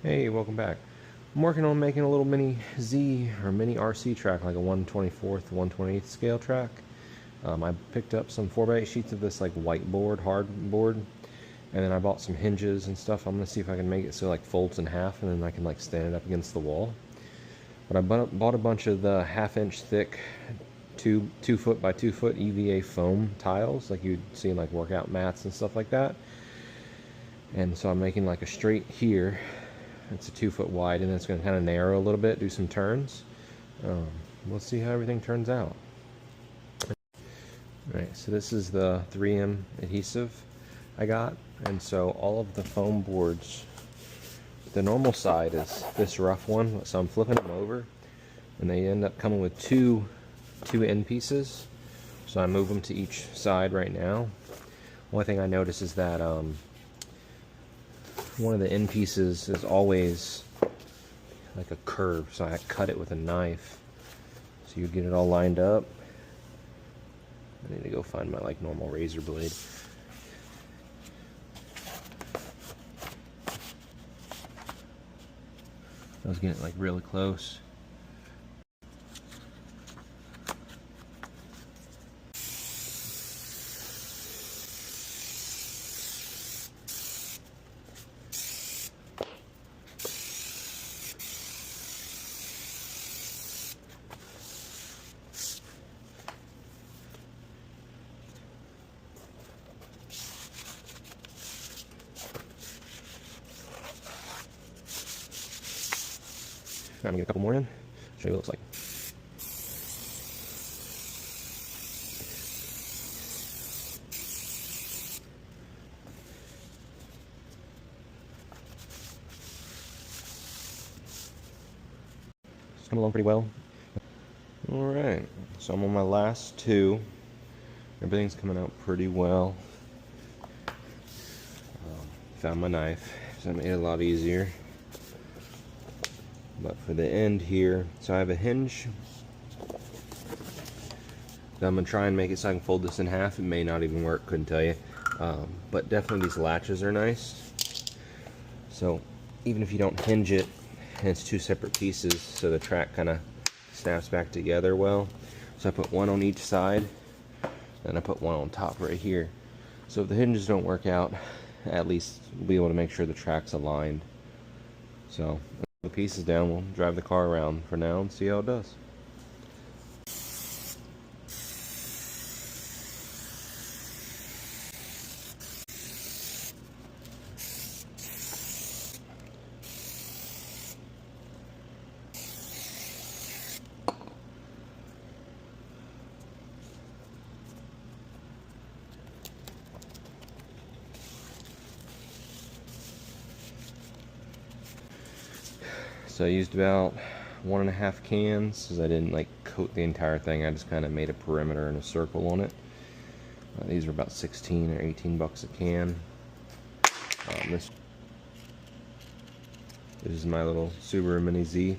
Hey, welcome back. I'm working on making a little mini Z or mini RC track, like a 1/24th, 1/28th scale track. I picked up some 4x8 sheets of this like whiteboard, hard board, and then I bought some hinges and stuff. I'm gonna see if I can make it so it like folds in half, and then I can like stand it up against the wall. But I bought a bunch of the 1/2 inch thick 2 foot by 2 foot EVA foam tiles, like you'd see in like workout mats and stuff like that. And so I'm making like a straight here. It's a 2 foot wide, and then it's going to kind of narrow a little bit, do some turns. We'll see how everything turns out. Alright, so this is the 3M adhesive I got, and so all of the foam boards, the normal side is this rough one, so I'm flipping them over, and they end up coming with two end pieces. So I move them to each side right now. Only thing I notice is that one of the end pieces is always like a curve, so I cut it with a knife. So you get it all lined up. I need to go find my like normal razor blade. I was getting like really close. I'm gonna get a couple more in. Show you what it looks like. It's coming along pretty well. Alright, so I'm on my last two. Everything's coming out pretty well. Found my knife, so that made it a lot easier. But for the end here, so I have a hinge that I'm going to try and make it so I can fold this in half. It may not even work, couldn't tell you. But definitely these latches are nice. So even if you don't hinge it, and it's two separate pieces, so the track kind of snaps back together well. So I put one on each side, and I put one on top right here. So if the hinges don't work out, at least we'll be able to make sure the track's aligned. So the pieces down, we'll drive the car around for now and see how it does. So I used about 1.5 cans, because I didn't like coat the entire thing. I just kind of made a perimeter and a circle on it. These are about 16 or 18 bucks a can. This is my little Subaru Mini Z.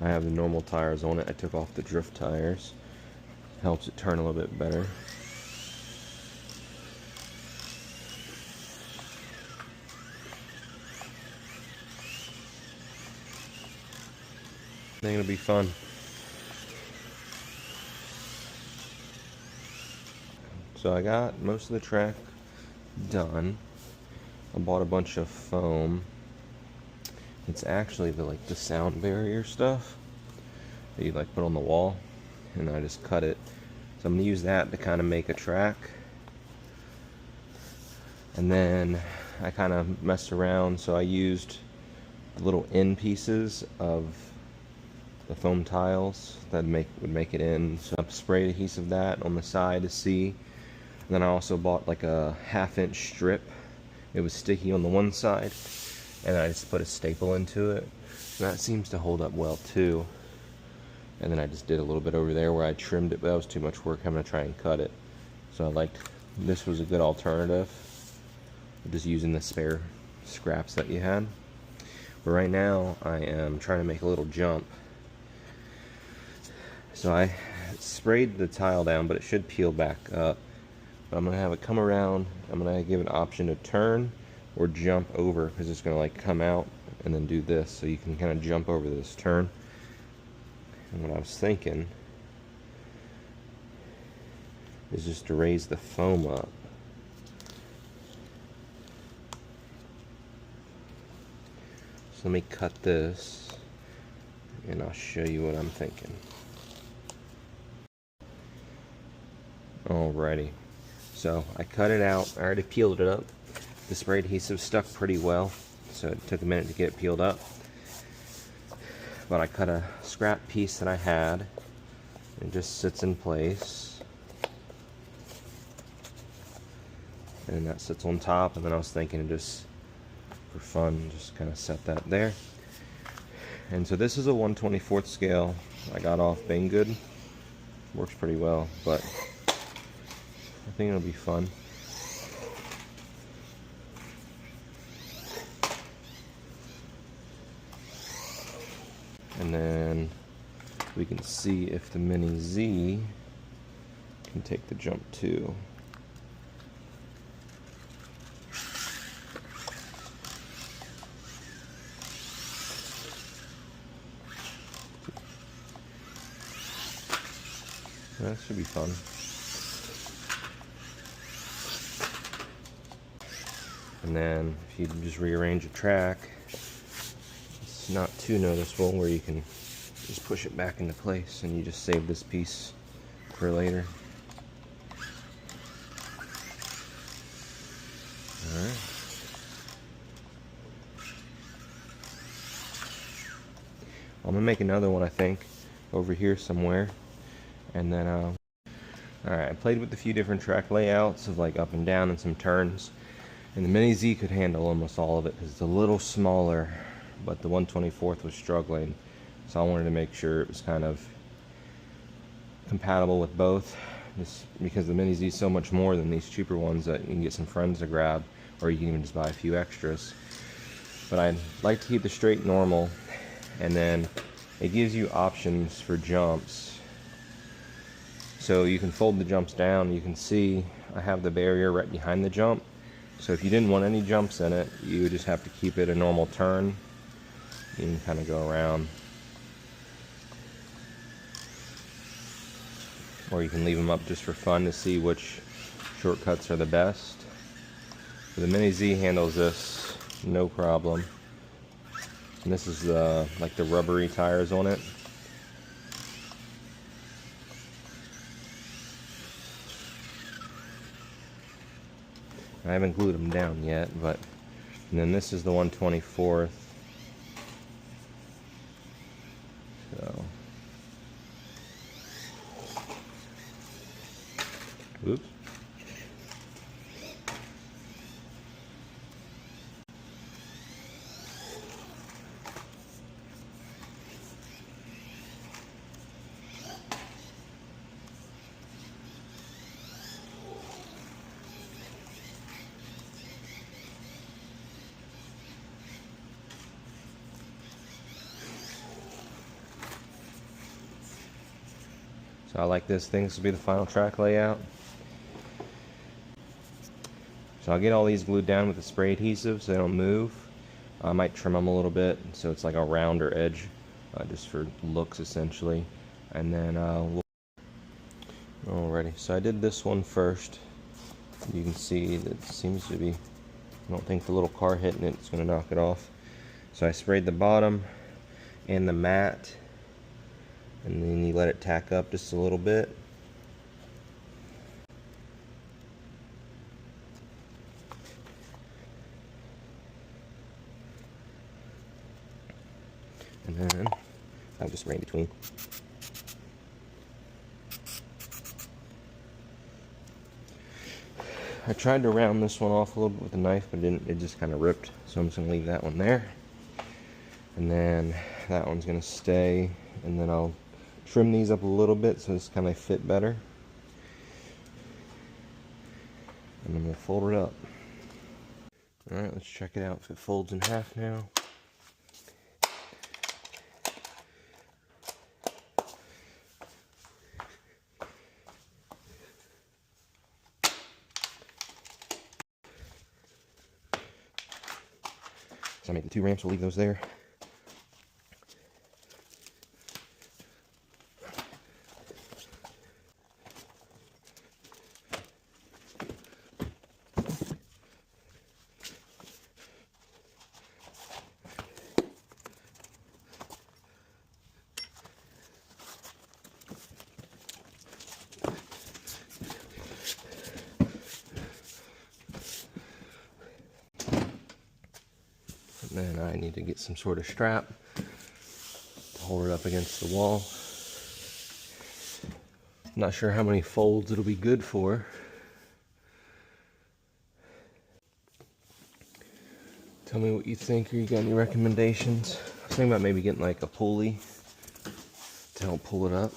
I have the normal tires on it. I took off the drift tires. Helps it turn a little bit better. I think it'll be fun. So I got most of the track done. I bought a bunch of foam. It's actually the sound barrier stuff that you like put on the wall, and I just cut it. So I'm gonna use that to kind of make a track. And then I kind of messed around, so I used the little end pieces of the foam tiles that would make it in. So I sprayed adhesive that on the side to see. And then I also bought like a 1/2 inch strip. It was sticky on the one side, and I just put a staple into it. And that seems to hold up well too. And then I just did a little bit over there where I trimmed it, but that was too much work. I'm gonna try and cut it. So I liked this was a good alternative, just using the spare scraps that you had. But right now I am trying to make a little jump. So I sprayed the tile down, but it should peel back up. But I'm going to have it come around. I'm going to give it an option to turn, or jump over, because it's going to like come out and then do this, so you can kind of jump over this turn. And what I was thinking is just to raise the foam up. So let me cut this and I'll show you what I'm thinking. Alrighty, so I cut it out. I already peeled it up. The spray adhesive stuck pretty well, so it took a minute to get it peeled up. But I cut a scrap piece that I had. It just sits in place. And that sits on top, and then I was thinking just for fun, just kind of set that there. And so this is a 1/24 scale I got off Banggood. Works pretty well, but I think it'll be fun. And then we can see if the Mini Z can take the jump too. That should be fun. And then if you just rearrange a track, it's not too noticeable, where you can just push it back into place and you just save this piece for later. Alright. I'm gonna make another one, I think, over here somewhere. And then, alright, I played with a few different track layouts of like up and down and some turns. And the Mini Z could handle almost all of it because it's a little smaller, but the 1/24 was struggling. So I wanted to make sure it was kind of compatible with both, just because the Mini Z is so much more than these cheaper ones that you can get some friends to grab, or you can even just buy a few extras. But I'd like to keep the straight normal, and then it gives you options for jumps. So you can fold the jumps down. You can see I have the barrier right behind the jump. So if you didn't want any jumps in it, you would just have to keep it a normal turn. You can kind of go around. Or you can leave them up just for fun to see which shortcuts are the best. The Mini Z handles this no problem. And this is the like the rubbery tires on it. I haven't glued them down yet, but and then this is the 1/24. So, oops. So I like this thing. This will be the final track layout. So I'll get all these glued down with the spray adhesive so they don't move. I might trim them a little bit so it's like a rounder edge, just for looks essentially. And then alrighty, so I did this one first. You can see that it seems to be, I don't think the little car hitting it is going to knock it off. So I sprayed the bottom and the mat, and then you let it tack up just a little bit. And then I'll just spray in between. I tried to round this one off a little bit with a knife, but it just kind of ripped. So I'm just going to leave that one there. And then that one's going to stay. And then I'll trim these up a little bit so this kind of fit better. And then we'll fold it up. Alright, let's check it out if it folds in half now. So I made the 2 ramps, we'll leave those there. And then I need to get some sort of strap to hold it up against the wall. Not sure how many folds it'll be good for. Tell me what you think, or you got any recommendations? I was thinking about maybe getting like a pulley to help pull it up,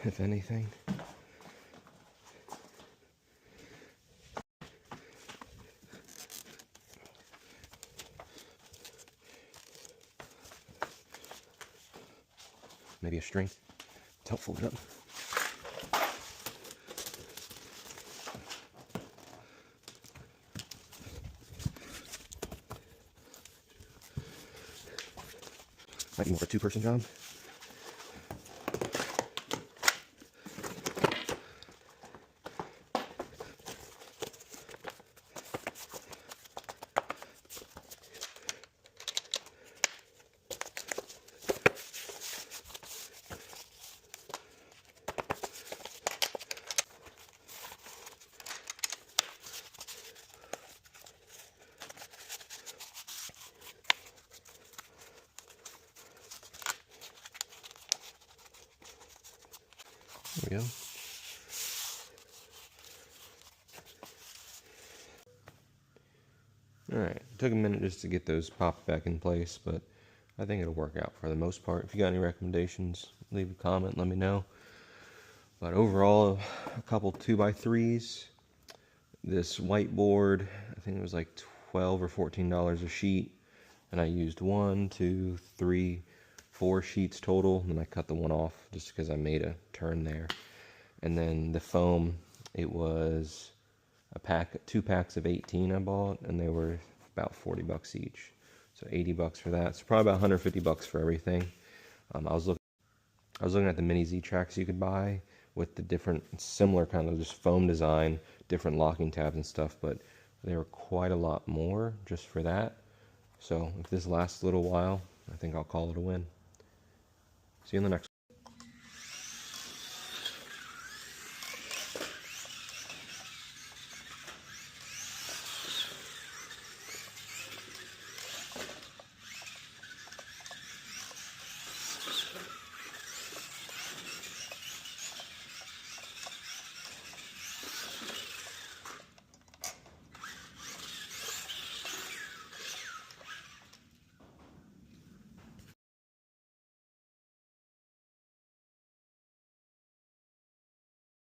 if anything. Maybe a string to help fold it up. Might be more of a 2-person job. There we go. Alright, took a minute just to get those popped back in place, but I think it'll work out for the most part. If you got any recommendations, leave a comment, let me know. But overall, a couple 2x3s. This whiteboard, I think it was like $12 or $14 a sheet. And I used 1, 2, 3, 4 sheets total. And then I cut the one off just because I made a turn there. And then the foam, it was a pack, 2 packs of 18 I bought, and they were about $40 each. So $80 for that. So probably about $150 for everything. I was looking at the mini Z tracks you could buy with the different similar kind of just foam design, different locking tabs and stuff, but they were quite a lot more just for that. So if this lasts a little while, I think I'll call it a win. See you in the next one.